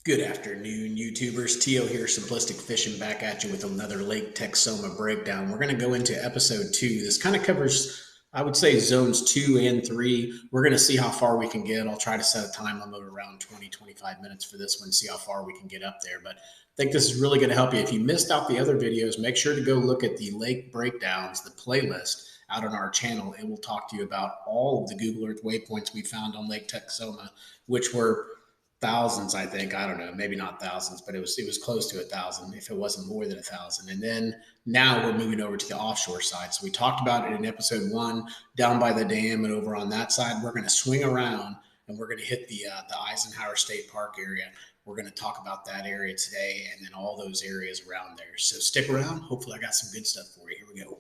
Good afternoon, YouTubers. Tio here, Simplistic Fishing, back at you with another Lake Texoma breakdown. We're going to go into episode 2. This kind of covers, I would say, zones 2 and 3. We're going to see how far we can get. I'll try to set a time limit around 20-25 minutes for this one, see how far we can get up there. But I think this is really going to help you. If you missed out the other videos, make sure to go look at the lake breakdowns, the playlist out on our channel. It will talk to you about all of the Google Earth waypoints we found on Lake Texoma, which were thousands, I think. I don't know, maybe not thousands, but it was close to 1,000, if it wasn't more than 1,000. And then now we're moving over to the offshore side. So we talked about it in episode 1, down by the dam and over on that side. We're going to swing around and we're going to hit the Eisenhower State Park area. We're going to talk about that area today and then all those areas around there. So stick around. Hopefully, I got some good stuff for you. Here we go.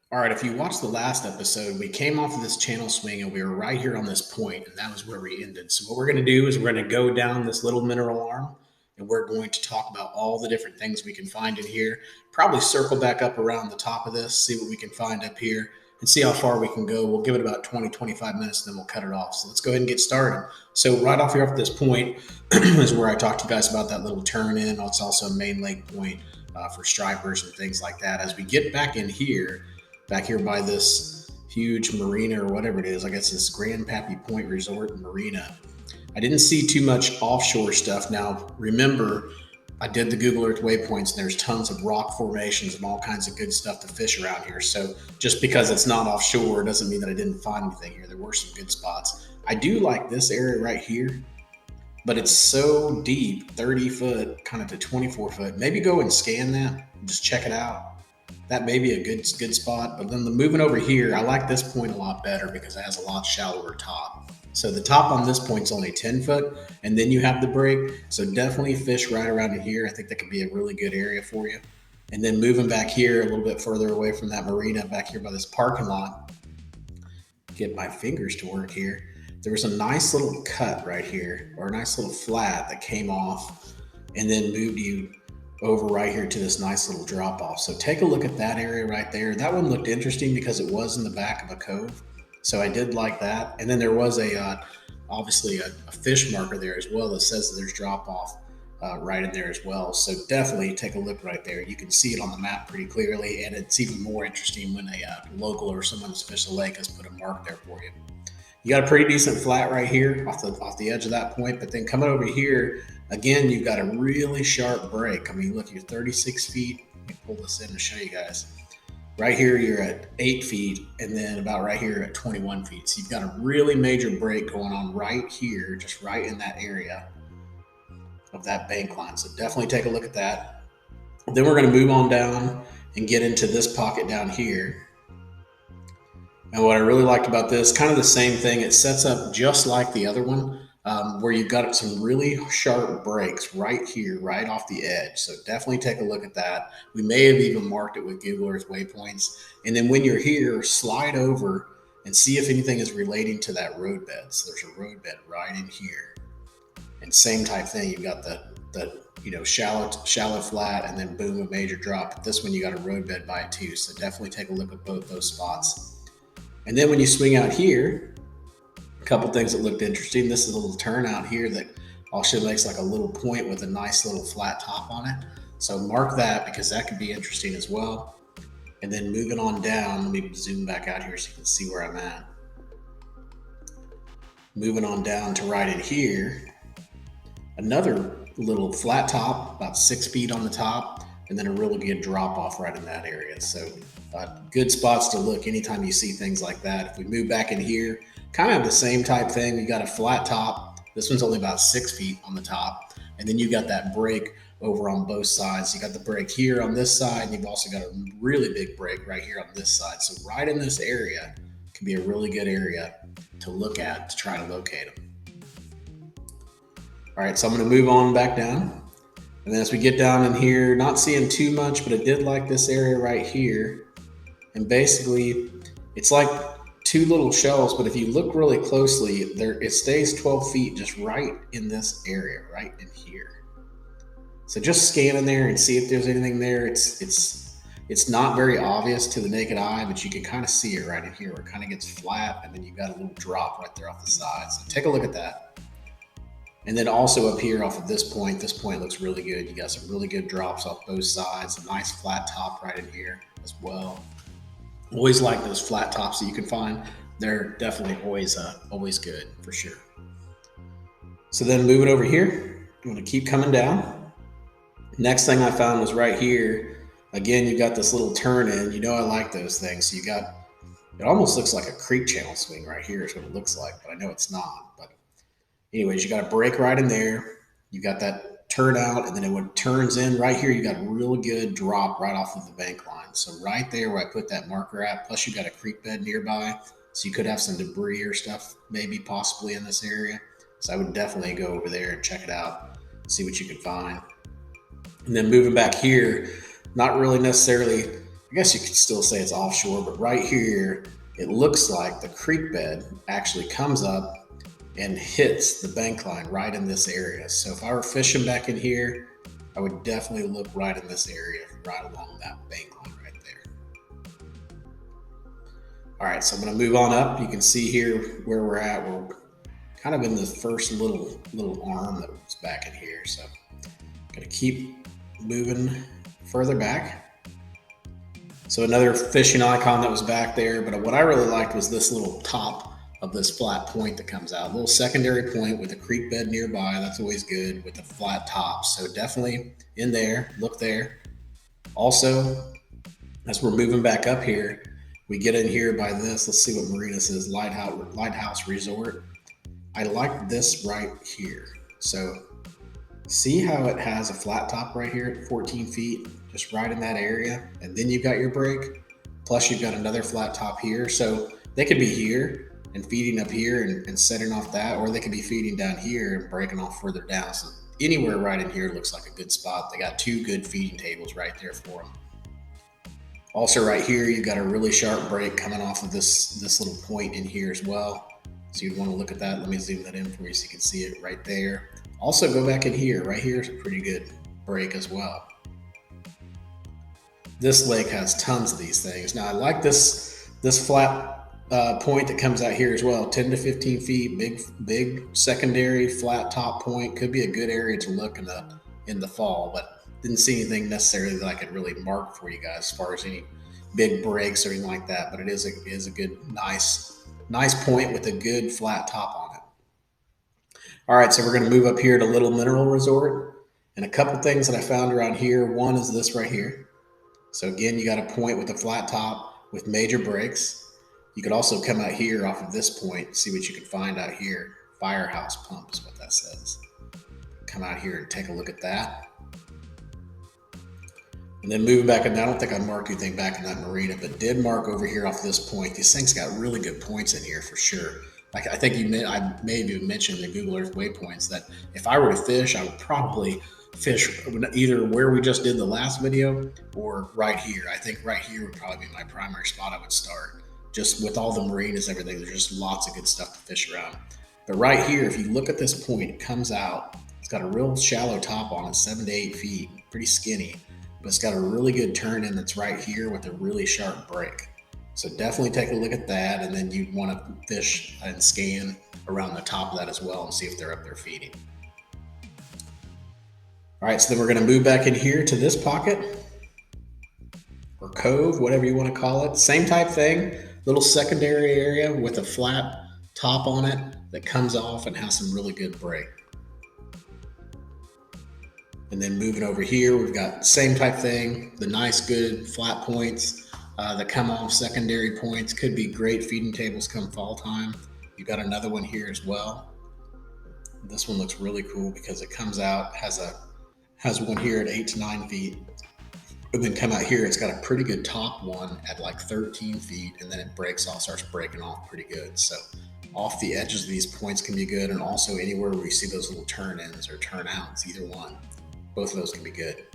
All right, if you watched the last episode, we came off of this channel swing and we were right here on this point, and that was where we ended. So what we're going to do is we're going to go down this little mineral arm, and we're going to talk about all the different things we can find in here. Probably circle back up around the top of this, see what we can find up here, and see how far we can go. We'll give it about 20-25 minutes, and then we'll cut it off. So let's go ahead and get started. So right off here at this point is where I talked to you guys about that little turn in. It's also a main lake point for stripers and things like that. As we get back in here, back here by this huge marina or whatever it is, I guess this Grand Pappy Point Resort and Marina, I didn't see too much offshore stuff. Now, remember, I did the Google Earth waypoints, and there's tons of rock formations and all kinds of good stuff to fish around here. So just because it's not offshore doesn't mean that I didn't find anything here. There were some good spots. I do like this area right here, but it's so deep, 30 foot, kind of to 24 foot. Maybe go and scan that and just check it out. That may be a good spot. But then moving over here, I like this point a lot better because it has a lot shallower top. So the top on this point is only 10 foot, and then you have the break. So definitely fish right around in here. I think that could be a really good area for you. And then moving back here a little bit further away from that marina, back here by this parking lot, get my fingers to work here. There was a nice little cut right here, or a nice little flat that came off and then moved you over right here to this nice little drop off. So take a look at that area right there. That one looked interesting because it was in the back of a cove. So I did like that. And then there was obviously a fish marker there as well that says that there's drop off right in there as well. So definitely take a look right there. You can see it on the map pretty clearly. And it's even more interesting when a local or someone who's fished the lake has put a mark there for you. You got a pretty decent flat right here off the edge of that point, but then coming over here, again, you've got a really sharp break. I mean, look, you're 36 feet. Let me pull this in to show you guys. Right here, you're at 8 feet, and then about right here at 21 feet. So you've got a really major break going on right here, just right in that area of that bank line. So definitely take a look at that. Then we're going to move on down and get into this pocket down here. And what I really liked about this, kind of the same thing, it sets up just like the other one, where you've got some really sharp breaks right here, right off the edge. So definitely take a look at that. We may have even marked it with Google Earth waypoints. And then when you're here, slide over and see if anything is relating to that roadbed. So there's a roadbed right in here. And same type thing, you've got the shallow flat, and then boom, a major drop. But this one, you got a roadbed by it too. So definitely take a look at both those spots. And then when you swing out here, a couple things that looked interesting. This is a little turnout here that also makes like a little point with a nice little flat top on it. So mark that because that could be interesting as well. And then moving on down, let me zoom back out here so you can see where I'm at. Moving on down to right in here, another little flat top, about 6 feet on the top, and then a really good drop off right in that area. So good spots to look anytime you see things like that. If we move back in here, kind of the same type thing. You got a flat top. This one's only about 6 feet on the top. And then you got that break over on both sides. You got the break here on this side, and you've also got a really big break right here on this side. So right in this area can be a really good area to look at to try to locate them. All right, so I'm going to move on back down. And then as we get down in here, not seeing too much, but I did like this area right here. And basically, it's like two little shells, but if you look really closely, it stays 12 feet just right in this area, right in here. So just scan in there and see if there's anything there. It's not very obvious to the naked eye, but you can kind of see it right in here where it kind of gets flat, and then you've got a little drop right there off the side. So take a look at that. And then also up here off of this point looks really good. You got some really good drops off both sides, a nice flat top right in here as well. Always like those flat tops that you can find. They're definitely always good for sure. So then moving over here, I'm going to keep coming down. Next thing I found was right here. Again, you got this little turn in. You know I like those things. So you got, it almost looks like a creek channel swing right here is what it looks like, but I know it's not. But anyways, you got a break right in there. You got that turn out, and then when it turns in right here, you got a real good drop right off of the bank line. So right there where I put that marker at, plus you got a creek bed nearby, so you could have some debris or stuff maybe possibly in this area. So I would definitely go over there and check it out, see what you can find. And then moving back here, not really necessarily, I guess you could still say it's offshore, but right here, it looks like the creek bed actually comes up and hits the bank line right in this area. So if I were fishing back in here, I would definitely look right in this area, right along that bank line right there. All right, so I'm gonna move on up. You can see here where we're at. We're kind of in the first little arm that was back in here. So I'm gonna keep moving further back. So another fishing icon that was back there, but what I really liked was this little top of this flat point that comes out. A little secondary point with a creek bed nearby. That's always good with a flat top. So definitely in there, look there. Also, as we're moving back up here, we get in here by this. Let's see what marina says, Lighthouse Resort. I like this right here. So see how it has a flat top right here at 14 feet, just right in that area. And then you've got your break, plus you've got another flat top here. So they could be here and feeding up here and setting off that, or they could be feeding down here and breaking off further down. So anywhere right in here looks like a good spot. They got two good feeding tables right there for them. Also right here, you've got a really sharp break coming off of this little point in here as well. So you'd want to look at that. Let me zoom that in for you so you can see it right there. Also go back in here. Right here is a pretty good break as well. This lake has tons of these things. Now I like this flat point that comes out here as well, 10 to 15 feet, big secondary flat top point. Could be a good area to look in the fall, but didn't see anything necessarily that I could really mark for you guys as far as any big breaks or anything like that. But it is a good, nice point with a good flat top on it. All right, so we're going to move up here to Little Mineral Resort, and a couple things that I found around here. One is this right here. So again, you got a point with a flat top with major breaks. You could also come out here off of this point, see what you can find out here. Firehouse pump is what that says. Come out here and take a look at that. And then moving back, and I don't think I marked anything back in that marina, but did mark over here off this point. These things got really good points in here for sure. Like I think I may have even mentioned the Google Earth waypoints that if I were to fish, I would probably fish either where we just did the last video or right here. I think right here would probably be my primary spot I would start. Just with all the marinas, everything, there's just lots of good stuff to fish around. But right here, if you look at this point, it comes out. It's got a real shallow top on it, 7 to 8 feet, pretty skinny. But it's got a really good turn in that's right here with a really sharp break. So definitely take a look at that, and then you'd want to fish and scan around the top of that as well and see if they're up there feeding. All right, so then we're going to move back in here to this pocket or cove, whatever you want to call it. Same type thing, little secondary area with a flat top on it that comes off and has some really good break. And then moving over here, we've got same type thing, the nice good flat points that come off, secondary points. Could be great feeding tables come fall time. You got another one here as well. This one looks really cool because it comes out, has one here at 8 to 9 feet. And then come out here, it's got a pretty good top one at like 13 feet, and then it breaks off, starts breaking off pretty good. So off the edges of these points can be good, and also anywhere where you see those little turn-ins or turn-outs, either one. Both of those can be good.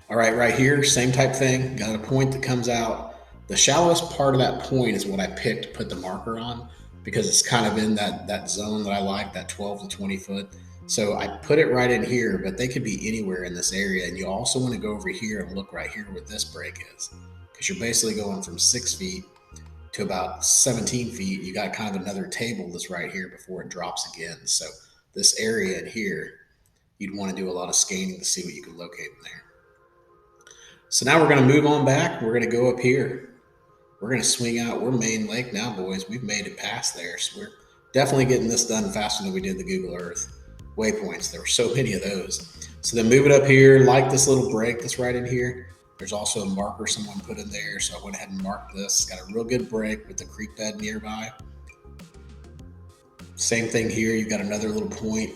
All right, right here, same type thing. Got a point that comes out. The shallowest part of that point is what I picked to put the marker on because it's kind of in that zone that I like, that 12 to 20 foot. So I put it right in here, but they could be anywhere in this area. And you also want to go over here and look right here where this break is, because you're basically going from 6 feet to about 17 feet. You got kind of another table that's right here before it drops again. So this area in here, you'd want to do a lot of scanning to see what you can locate in there. So now we're going to move on back. We're going to go up here. We're going to swing out. We're main lake now, boys. We've made it past there. So we're definitely getting this done faster than we did the Google Earth waypoints. There were so many of those. So then move it up here, like this little break that's right in here. There's also a marker someone put in there. So I went ahead and marked this. It's got a real good break with the creek bed nearby. Same thing here. You've got another little point.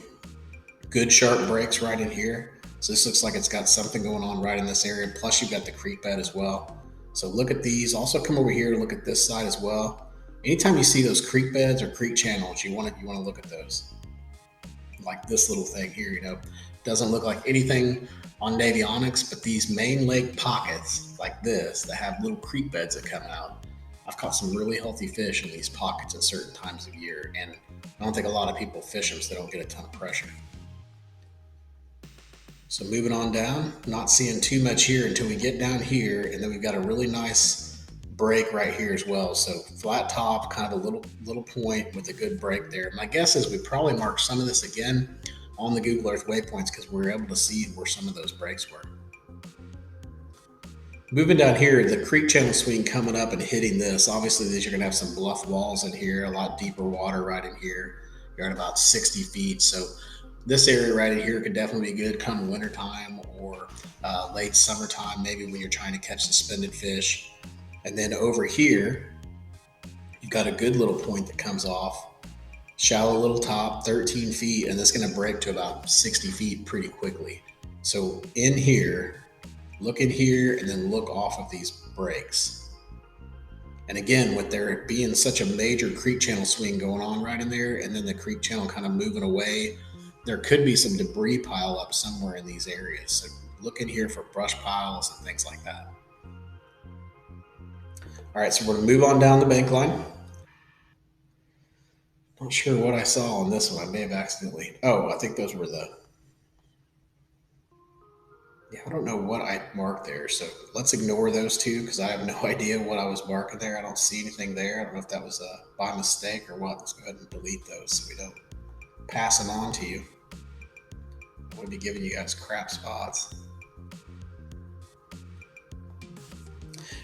Good sharp breaks right in here. So this looks like it's got something going on right in this area. Plus you've got the creek bed as well. So look at these. Also come over here and look at this side as well. Anytime you see those creek beds or creek channels, you want to look at those. Like this little thing here, doesn't look like anything on Navionics, but these main lake pockets like this that have little creek beds that come out. I've caught some really healthy fish in these pockets at certain times of year, and I don't think a lot of people fish them so they don't get a ton of pressure. So moving on down, not seeing too much here until we get down here, and then we've got a really nice break right here as well. So flat top, kind of a little point with a good break there. My guess is we probably marked some of this again on the Google Earth waypoints because we were able to see where some of those breaks were. Moving down here, the creek channel swing coming up and hitting this. Obviously, these are going to have some bluff walls in here, a lot deeper water right in here. You're at about 60 feet. So this area right in here could definitely be good come wintertime or late summertime, maybe when you're trying to catch suspended fish. And then over here, you've got a good little point that comes off. Shallow little top, 13 feet, and it's going to break to about 60 feet pretty quickly. So in here, look in here, and then look off of these breaks. And again, with there being such a major creek channel swing going on right in there, and then the creek channel kind of moving away, there could be some debris pile up somewhere in these areas. So look in here for brush piles and things like that. All right, so we're going to move on down the bank line. Not sure what I saw on this one. I may have accidentally. Oh, I think those were I don't know what I marked there. So let's ignore those two because I have no idea what I was marking there. I don't see anything there. I don't know if that was by mistake or what. Let's go ahead and delete those so we don't pass them on to you. I would be giving you guys crap spots.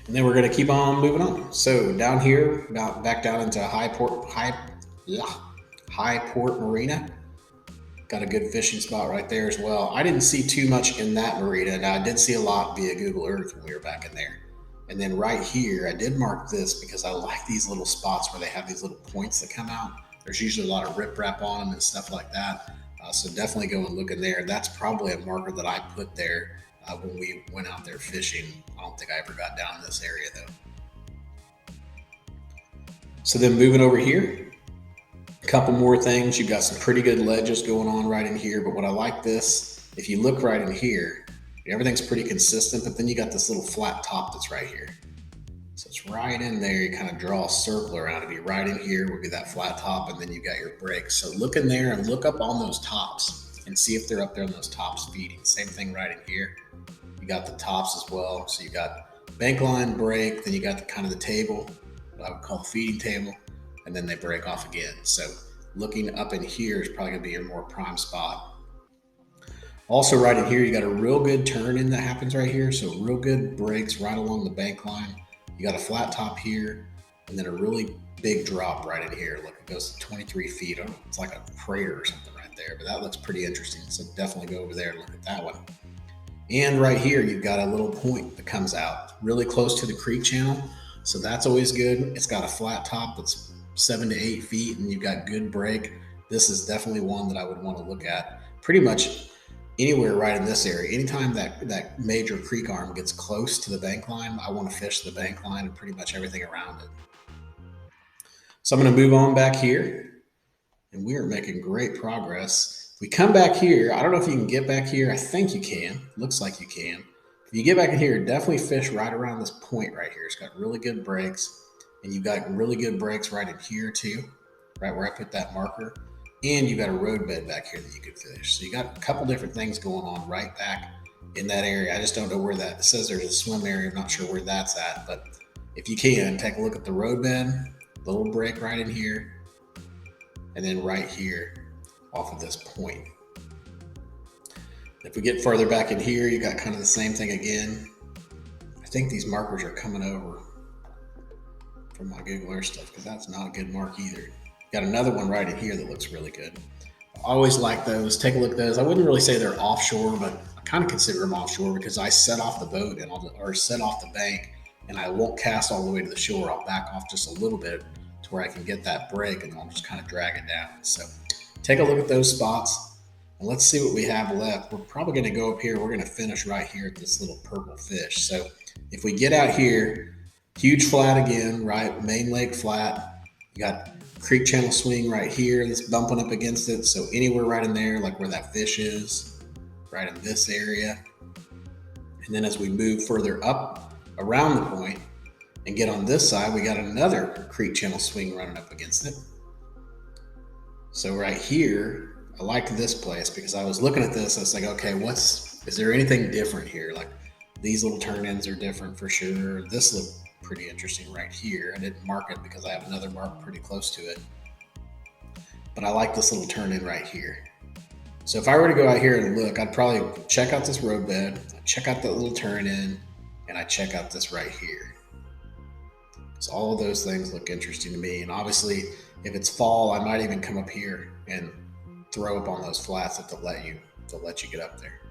And then we're going to keep on moving on. So down here, back down into High Port Marina. Got a good fishing spot right there as well. I didn't see too much in that marina. Now I did see a lot via Google Earth when we were back in there. And then right here, I did mark this because I like these little spots where they have these little points that come out. There's usually a lot of riprap on them and stuff like that. So definitely go and look in there. That's probably a marker that I put there when we went out there fishing. I don't think I ever got down in this area though. So then moving over here, a couple more things. You've got some pretty good ledges going on right in here, but what I like this, if you look right in here, everything's pretty consistent, but then you got this little flat top that's right here. So it's right in there. You kind of draw a circle around it. Be right in here would be that flat top, and then you got your breaks. So look in there and look up on those tops and see if they're up there on those tops feeding. Same thing right in here. You got the tops as well. So you got bank line break, then you got the kind of the table, what I would call the feeding table, and then they break off again. So looking up in here is probably going to be your more prime spot. Also right in here, you got a real good turn in that happens right here. So real good breaks right along the bank line. You got a flat top here, and then a really big drop right in here. Look, it goes to 23 feet. It's like a crater or something right there, but that looks pretty interesting. So definitely go over there and look at that one. And right here, you've got a little point that comes out really close to the creek channel. So that's always good. It's got a flat top that's 7 to 8 feet, and you've got good break. This is definitely one that I would want to look at pretty much anywhere right in this area. Anytime that major creek arm gets close to the bank line, I want to fish the bank line and pretty much everything around it. So I'm going to move on back here, and we are making great progress. If we come back here, I don't know if you can get back here. I think you can. Looks like you can. If you get back in here, definitely fish right around this point right here. It's got really good breaks, and you've got really good breaks right in here too, right where I put that marker. and you got a roadbed back here that you could fish. So you got a couple different things going on right back in that area. I just don't know where that, it says there's a swim area. I'm not sure where that's at, but if you can, take a look at the roadbed, little break right in here, and then right here off of this point. If we get further back in here, you got kind of the same thing again. I think these markers are coming over from my Google Earth stuff because that's not a good mark either. Got another one right in here that looks really good. I always like those. Take a look at those. I wouldn't really say they're offshore, but I kind of consider them offshore because I set off the boat or set off the bank, and I won't cast all the way to the shore. I'll back off just a little bit to where I can get that break, and I'll just kind of drag it down. So take a look at those spots, and let's see what we have left. We're probably going to go up here. We're going to finish right here at this little purple fish. So if we get out here, huge flat again, right? Main lake flat. You got creek channel swing right here that's bumping up against it. So anywhere right in there, like where that fish is, right in this area. And then as we move further up around the point and get on this side, we got another creek channel swing running up against it. So right here, I liked this place because I was looking at this. I was like, okay, is there anything different here? Like these little turn-ins are different for sure. This looked pretty interesting right here. I didn't mark it because I have another mark pretty close to it. But I like this little turn-in right here. So if I were to go out here and look, I'd probably check out this roadbed, check out that little turn-in, and I check out this right here. So all of those things look interesting to me. And obviously, if it's fall, I might even come up here and throw up on those flats if they'll let you get up there.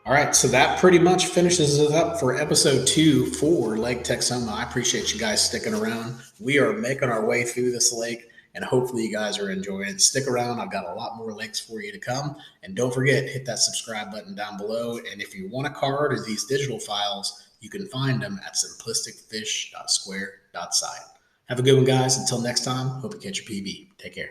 All right, so that pretty much finishes it up for episode 2 for Lake Texoma. I appreciate you guys sticking around. We are making our way through this lake, and hopefully you guys are enjoying it. Stick around. I've got a lot more lakes for you to come. And don't forget, hit that subscribe button down below. And if you want a card or these digital files, you can find them at simplisticfish.square.site. Have a good one, guys. Until next time, hope you catch your PB. Take care.